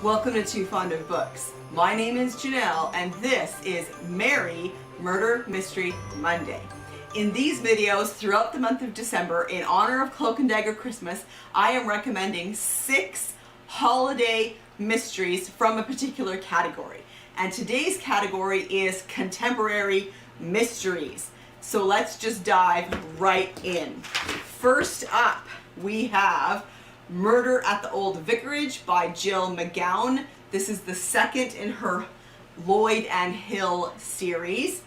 Welcome to Too Fond of Books. My name is Janelle and this is Merry Murder Mystery Monday. In these videos throughout the month of December, in honor of Cloak and Dagger Christmas, I am recommending 6 holiday mysteries from a particular category. And today's category is contemporary mysteries. So let's just dive right in. First up, we have Murder at the Old Vicarage by Jill McGown. This is the second in her Lloyd and Hill series.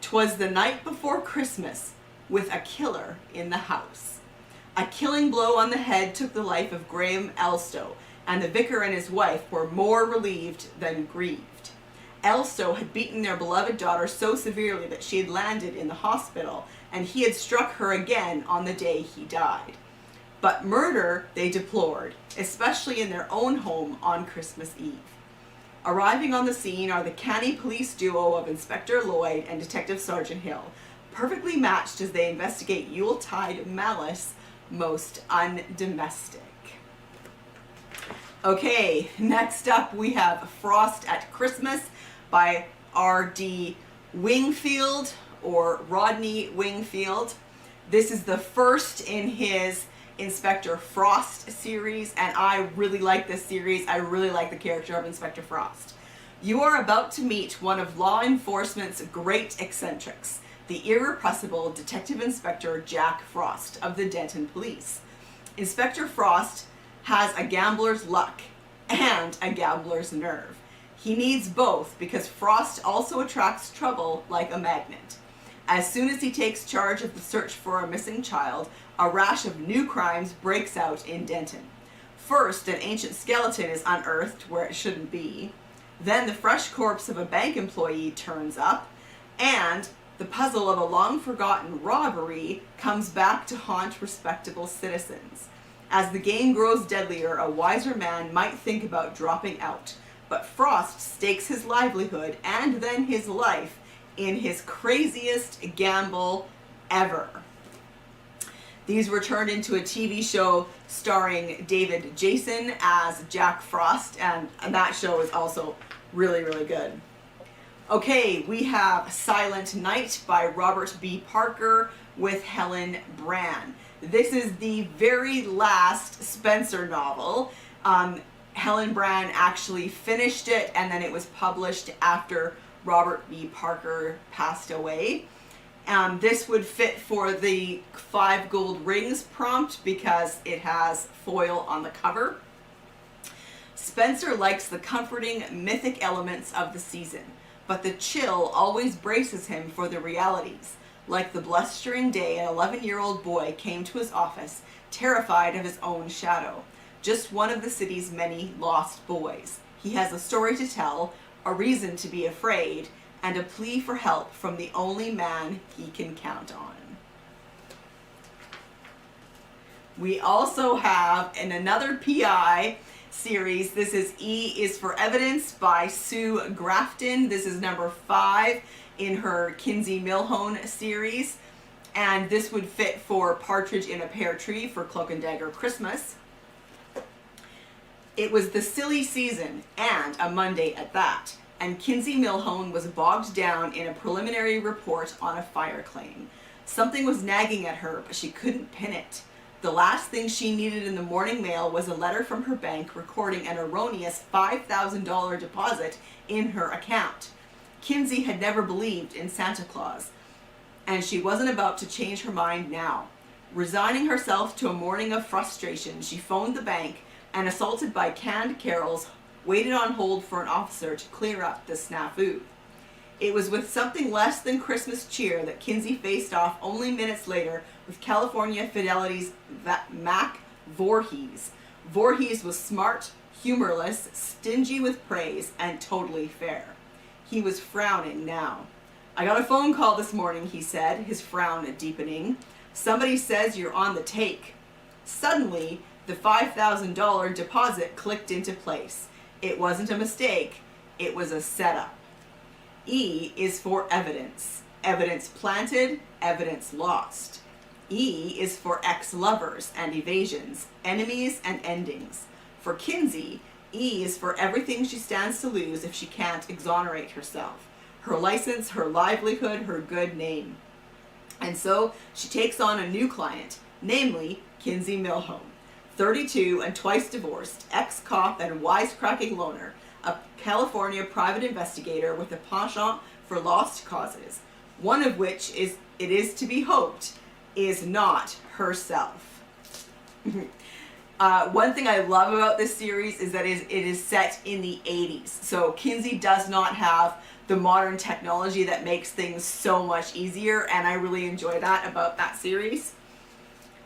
'Twas the night before Christmas, with a killer in the house. A killing blow on the head took the life of Graham Elstow, and the vicar and his wife were more relieved than grieved. Elstow had beaten their beloved daughter so severely that she had landed in the hospital, and he had struck her again on the day he died. But murder they deplored, especially in their own home on Christmas Eve. Arriving on the scene are the canny police duo of Inspector Lloyd and Detective Sergeant Hill, perfectly matched as they investigate Yuletide malice most undomestic. Okay, next up we have Frost at Christmas by R.D. Wingfield, or Rodney Wingfield. This is the first in his Inspector Frost series, and I really like this series. I really like the character of Inspector Frost. You are about to meet one of law enforcement's great eccentrics, the irrepressible Detective Inspector Jack Frost of the Denton Police. Inspector Frost has a gambler's luck and a gambler's nerve. He needs both because Frost also attracts trouble like a magnet. As soon as he takes charge of the search for a missing child, a rash of new crimes breaks out in Denton. First, an ancient skeleton is unearthed where it shouldn't be. Then the fresh corpse of a bank employee turns up, and the puzzle of a long-forgotten robbery comes back to haunt respectable citizens. As the game grows deadlier, a wiser man might think about dropping out, but Frost stakes his livelihood and then his life in his craziest gamble ever. These were turned into a TV show starring David Jason as Jack Frost, and that show is also really, really good. Okay, we have Silent Night by Robert B. Parker with Helen Brann. This is the very last Spencer novel. Helen Brann actually finished it, and then it was published after Robert B. Parker passed away. This would fit for the 5 gold rings prompt because it has foil on the cover. Spencer likes the comforting, mythic elements of the season, but the chill always braces him for the realities. Like the blustering day, an 11-year-old boy came to his office, terrified of his own shadow. Just one of the city's many lost boys. He has a story to tell, a reason to be afraid, and a plea for help from the only man he can count on. We also have in another PI series, this is E is for Evidence by Sue Grafton. This is number 5 in her Kinsey Millhone series, and this would fit for Partridge in a Pear Tree for Cloak and Dagger Christmas. It was the silly season, and a Monday at that, and Kinsey Millhone was bogged down in a preliminary report on a fire claim. Something was nagging at her, but she couldn't pin it. The last thing she needed in the morning mail was a letter from her bank recording an erroneous $5,000 deposit in her account. Kinsey had never believed in Santa Claus, and she wasn't about to change her mind now. Resigning herself to a morning of frustration, she phoned the bank and, assaulted by canned carols, waited on hold for an officer to clear up the snafu. It was with something less than Christmas cheer that Kinsey faced off only minutes later with California Fidelity's Mac Voorhees. Voorhees was smart, humorless, stingy with praise, and totally fair. He was frowning now. "I got a phone call this morning," he said, his frown deepening. "Somebody says you're on the take." Suddenly, the $5,000 deposit clicked into place. It wasn't a mistake, it was a setup. E is for evidence. Evidence planted, evidence lost. E is for ex-lovers and evasions, enemies and endings. For Kinsey, ease for everything she stands to lose if she can't exonerate herself. Her license, her livelihood, her good name. And so she takes on a new client, namely Kinsey Millhone, 32 and twice divorced, ex-cop and wisecracking loner, a California private investigator with a penchant for lost causes, one of which it is to be hoped is not herself. One thing I love about this series is that it is set in the 80s. So Kinsey does not have the modern technology that makes things so much easier, and I really enjoy that about that series.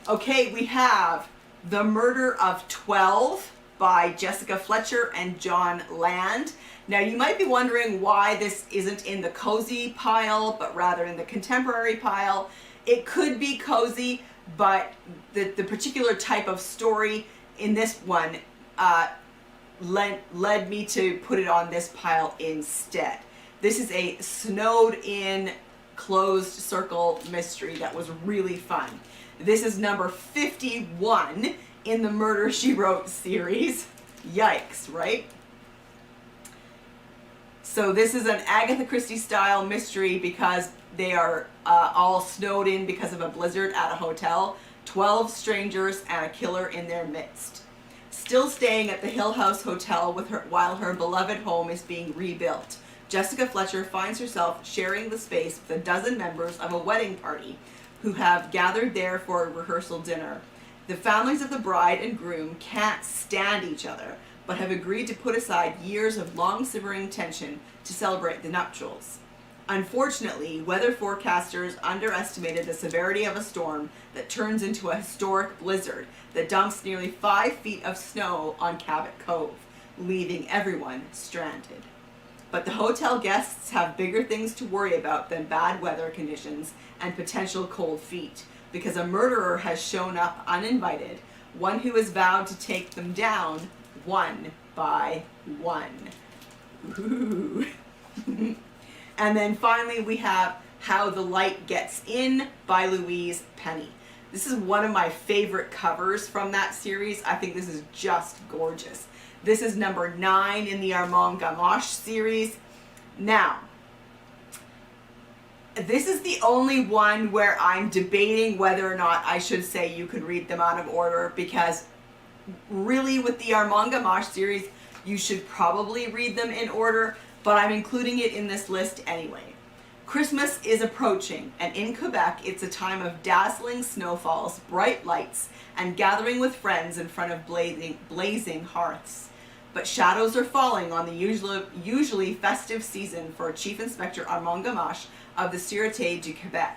Okay, we have The Murder of 12 by Jessica Fletcher and John Land. Now you might be wondering why this isn't in the cozy pile, but rather in the contemporary pile. It could be cozy, but the particular type of story in this one led me to put it on this pile instead. This is a snowed-in, closed circle mystery that was really fun. This is number 51 in the Murder, She Wrote series. Yikes, right? So this is an Agatha Christie style mystery because they are all snowed in because of a blizzard at a hotel. 12 strangers and a killer in their midst. Still staying at the Hill House Hotel while her beloved home is being rebuilt, Jessica Fletcher finds herself sharing the space with a dozen members of a wedding party who have gathered there for a rehearsal dinner. The families of the bride and groom can't stand each other, but have agreed to put aside years of long simmering tension to celebrate the nuptials. Unfortunately, weather forecasters underestimated the severity of a storm that turns into a historic blizzard that dumps nearly 5 feet of snow on Cabot Cove, leaving everyone stranded. But the hotel guests have bigger things to worry about than bad weather conditions and potential cold feet, because a murderer has shown up uninvited, one who has vowed to take them down one by one. Ooh. And then finally we have How the Light Gets In by Louise Penny. This is one of my favorite covers from that series. I think this is just gorgeous. This is number 9 in the Armand Gamache series. Now, this is the only one where I'm debating whether or not I should say you could read them out of order, because really with the Armand Gamache series, you should probably read them in order, but I'm including it in this list anyway. Christmas is approaching, and in Quebec, it's a time of dazzling snowfalls, bright lights, and gathering with friends in front of blazing hearths. But shadows are falling on the usually festive season for Chief Inspector Armand Gamache of the Sûreté du Québec.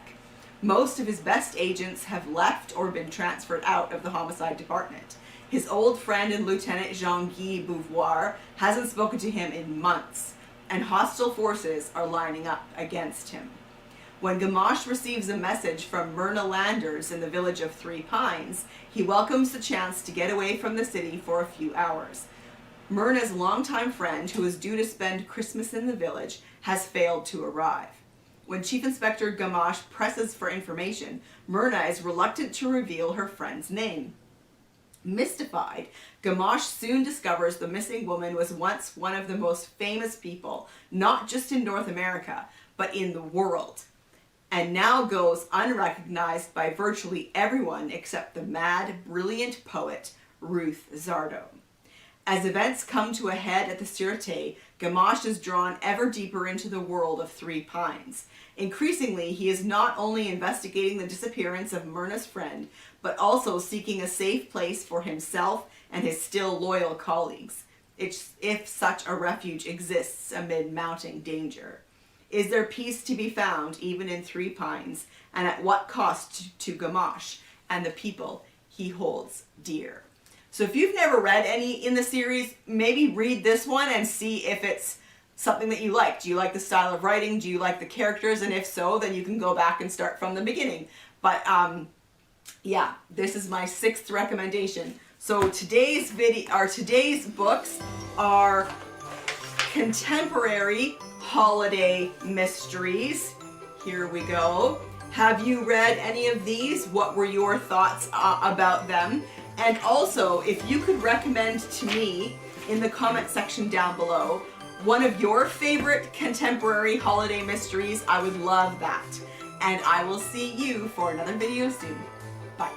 Most of his best agents have left or been transferred out of the homicide department. His old friend and Lieutenant Jean-Guy Beauvoir hasn't spoken to him in months, and hostile forces are lining up against him. When Gamache receives a message from Myrna Landers in the village of Three Pines, he welcomes the chance to get away from the city for a few hours. Myrna's longtime friend, who is due to spend Christmas in the village, has failed to arrive. When Chief Inspector Gamache presses for information, Myrna is reluctant to reveal her friend's name. Mystified, Gamache soon discovers the missing woman was once one of the most famous people, not just in North America, but in the world, and now goes unrecognized by virtually everyone except the mad, brilliant poet Ruth Zardo. As events come to a head at the Sûreté, Gamache is drawn ever deeper into the world of Three Pines. Increasingly, he is not only investigating the disappearance of Myrna's friend, but also seeking a safe place for himself and his still loyal colleagues, if such a refuge exists amid mounting danger. Is there peace to be found even in Three Pines, and at what cost to Gamache and the people he holds dear? So if you've never read any in the series, maybe read this one and see if it's something that you like. Do you like the style of writing? Do you like the characters? And if so, then you can go back and start from the beginning. But yeah, this is my 6th recommendation. So today's books are contemporary holiday mysteries. Here we go. Have you read any of these? What were your thoughts about them? And also, if you could recommend to me in the comment section down below one of your favorite contemporary holiday mysteries, I would love that. And I will see you for another video soon. Bye.